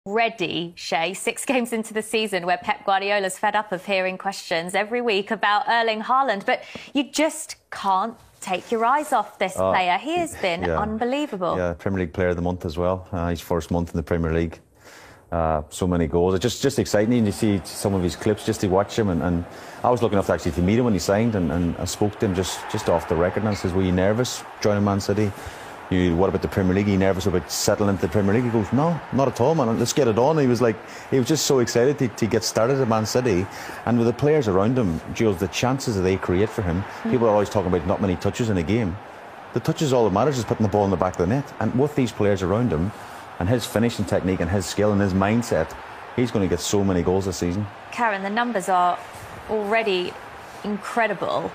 Already, Shay, 6 games into the season where Pep Guardiola's fed up of hearing questions every week about Erling Haaland, but you just can't take your eyes off this player. He has been unbelievable. Yeah, Premier League Player of the Month as well. His first month in the Premier League. So many goals. It's just exciting. And you see some of his clips just to watch him. And I was lucky enough to actually to meet him when he signed, and I spoke to him just off the record, and I says, "Were you nervous joining Man City? What about the Premier League? Are you nervous about settling into the Premier League?" He goes, "No, not at all, man. Let's get it on." He was just so excited to get started at Man City, and with the players around him, Jules, the chances that they create for him. People are always talking about not many touches in a game. The touches, all that matters is putting the ball in the back of the net. And with these players around him, and his finishing technique and his skill and his mindset, he's going to get so many goals this season. Karen, the numbers are already incredible.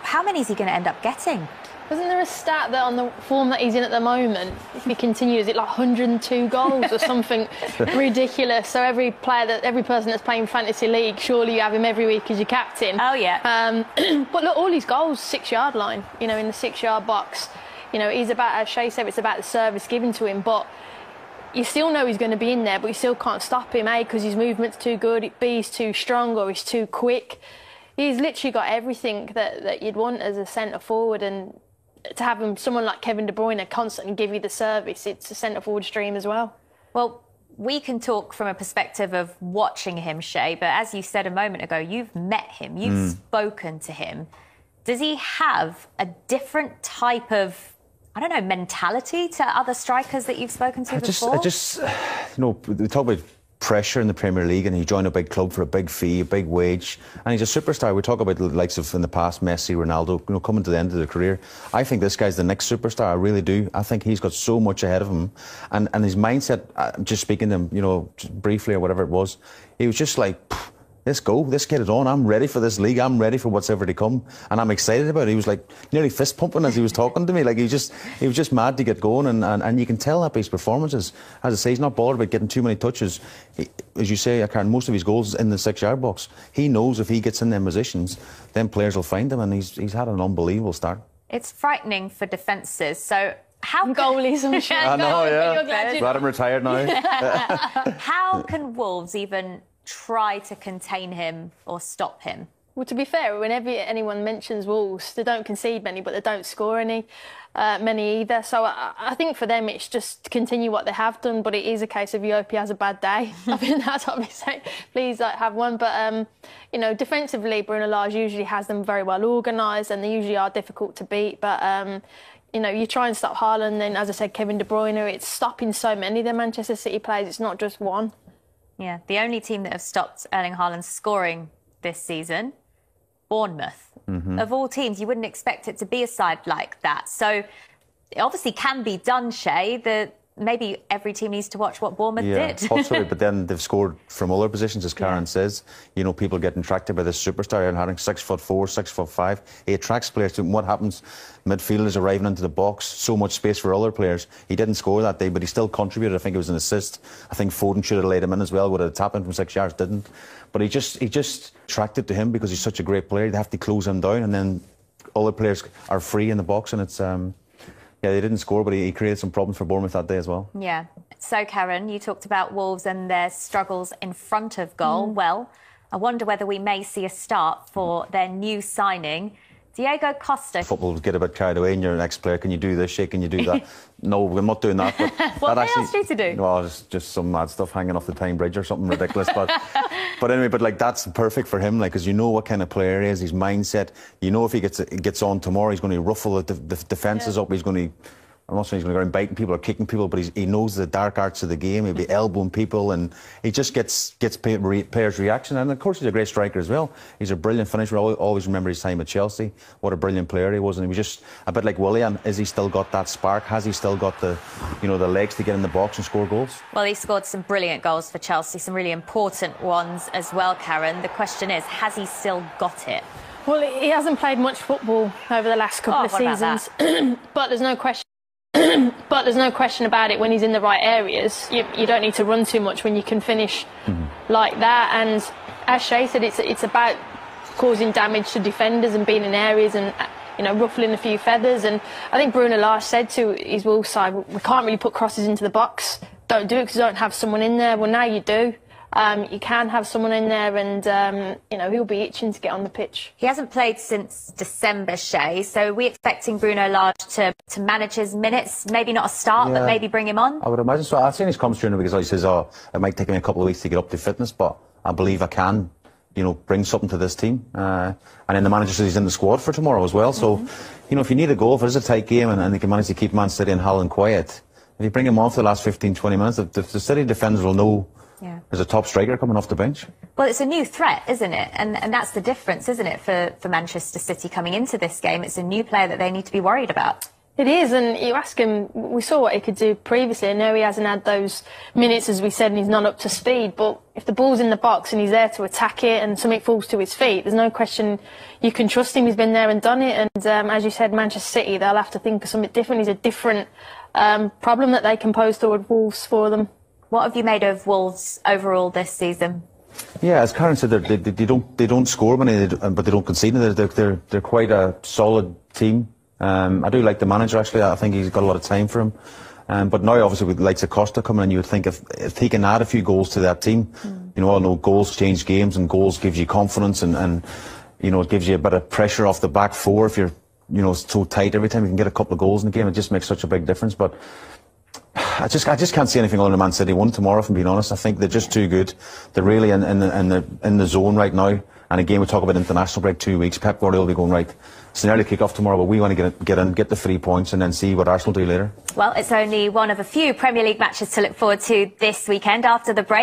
How many is he going to end up getting? Wasn't there a stat that on the form that he's in at the moment, if he continues, is it like 102 goals or something ridiculous? So every person that's playing fantasy league, surely you have him every week as your captain. Oh yeah. But look, all his goals, 6-yard line. You know, in the 6-yard box. You know, he's about, as Shay said, it's about the service given to him. But you still know he's going to be in there, but you still can't stop him. A, because his movement's too good. B, he's too strong, or he's too quick. He's literally got everything that you'd want as a centre forward, and to have someone like Kevin De Bruyne constantly give you the service, it's a centre-forward stream as well. Well, we can talk from a perspective of watching him, Shay, but as you said a moment ago, you've met him, you've spoken to him. Does he have a different type of, I don't know, mentality to other strikers that you've spoken to before? We talk about pressure in the Premier League, and he joined a big club for a big fee, a big wage, and he's a superstar. We talk about the likes of in the past Messi, Ronaldo, coming to the end of their career. I think this guy's the next superstar. I really do. I think he's got so much ahead of him, and his mindset. Just speaking to him, briefly or whatever it was, he was just like, let's go, let's get it on. I'm ready for this league. I'm ready for what's ever to come, and I'm excited about it. He was like nearly fist pumping as he was talking to me. Like he was just mad to get going, and you can tell that by his performances. As I say, he's not bothered about getting too many touches. As you say, Karen, most of his goals in the 6-yard box. He knows if he gets in them positions, then players will find him, and he's had an unbelievable start. It's frightening for defences. So how goalies, I'm sure. I know, yeah. Glad I'm retired now. How can Wolves even try to contain him or stop him? Well, to be fair, whenever anyone mentions Wolves, they don't concede many, but they don't score many either. So I think for them, it's just continue what they have done. But it is a case of you hope he has a bad day. I think that's what we say. Please have one. But defensively, Bruno Lage usually has them very well organised, and they usually are difficult to beat. But you try and stop Haaland, then as I said, Kevin De Bruyne. It's stopping so many of the Manchester City players. It's not just one. Yeah, the only team that have stopped Erling Haaland scoring this season, Bournemouth. Of all teams, you wouldn't expect it to be a side like that. So it obviously can be done, Shay. Maybe every team needs to watch what Bournemouth did. Possibly, but then they've scored from other positions, as Karen says. People get attracted by this superstar, Erling Haaland, 6'4", 6'5". He attracts players to him. What happens? Midfielders arriving into the box, so much space for other players. He didn't score that day, but he still contributed. I think it was an assist. I think Foden should have laid him in as well. Would have tapped in from 6 yards, didn't. But he just attracted to him because he's such a great player. They have to close him down, and then other players are free in the box, and it's yeah, they didn't score, but he created some problems for Bournemouth that day as well. Yeah. So, Karen, you talked about Wolves and their struggles in front of goal. Well, I wonder whether we may see a start for their new signing, Diego Costa. Football get a bit carried away, and you're an ex-player. Can you do this, Shay? Can you do that? No, we're not doing that. But what they asked you to do? Well, just some mad stuff hanging off the Tyne Bridge or something ridiculous. But anyway, that's perfect for him, because you know what kind of player he is, his mindset. You know if he gets on tomorrow, he's going to ruffle the defences up. He's going to. I'm not saying he's going to go around biting people or kicking people, but he knows the dark arts of the game. He'll be elbowing people, and he just gets players' reaction. And of course, he's a great striker as well. He's a brilliant finisher. I always remember his time at Chelsea. What a brilliant player he was. And he was just a bit like Willian. Has he still got that spark? Has he still got the legs to get in the box and score goals? Well, he scored some brilliant goals for Chelsea, some really important ones as well, Karen. The question is, has he still got it? Well, he hasn't played much football over the last couple of seasons, but there's no question. But there's no question about it, when he's in the right areas, you don't need to run too much when you can finish like that. And as Shay said, it's about causing damage to defenders and being in areas and ruffling a few feathers. And I think Bruno Lage said to his Wolves side, we can't really put crosses into the box. don't do it because you don't have someone in there. Well, now you do. You can have someone in there, and you know, he'll be itching to get on the pitch. He hasn't played since December, Shay, so are we expecting Bruno Lage to manage his minutes? Maybe not a start, but maybe bring him on? I would imagine so. I've seen his comments during the week, because he says, oh, it might take me a couple of weeks to get up to fitness, but I believe I can, you know, bring something to this team. And then the manager says he's in the squad for tomorrow as well. So, you know, if you need a goal, if it is a tight game and they can manage to keep Man City and Haaland quiet, if you bring him on for the last 15, 20 minutes, the City defenders will know there's a top striker coming off the bench. Well, it's a new threat, isn't it? And that's the difference, isn't it, for Manchester City coming into this game? It's a new player that they need to be worried about. It is, and you ask him, we saw what he could do previously. I know he hasn't had those minutes, as we said, and he's not up to speed, but if the ball's in the box and he's there to attack it and something falls to his feet, there's no question you can trust him. He's been there and done it, and as you said, Manchester City, they'll have to think of something different. He's a different problem that they can pose toward Wolves for them. What have you made of Wolves overall this season? Yeah, as Karen said, they don't score many, but they don't concede. They're quite a solid team. I do like the manager, actually. I think he's got a lot of time for him. But now, obviously, with the likes of Costa coming in, you would think if he can add a few goals to that team, you know, I know goals change games, and goals gives you confidence, and you know, it gives you a bit of pressure off the back four. If you're, you know, so tight every time you can get a couple of goals in the game, it just makes such a big difference. But I just can't see anything other than Man City won tomorrow, if I'm being honest. I think they're just too good. They're really in the zone right now. And again, we talk about international break 2 weeks. Pep Guardiola will be going, right, it's an early kick-off tomorrow, but we want to get in, get the 3 points, and then see what Arsenal do later. Well, it's only one of a few Premier League matches to look forward to this weekend. After the break,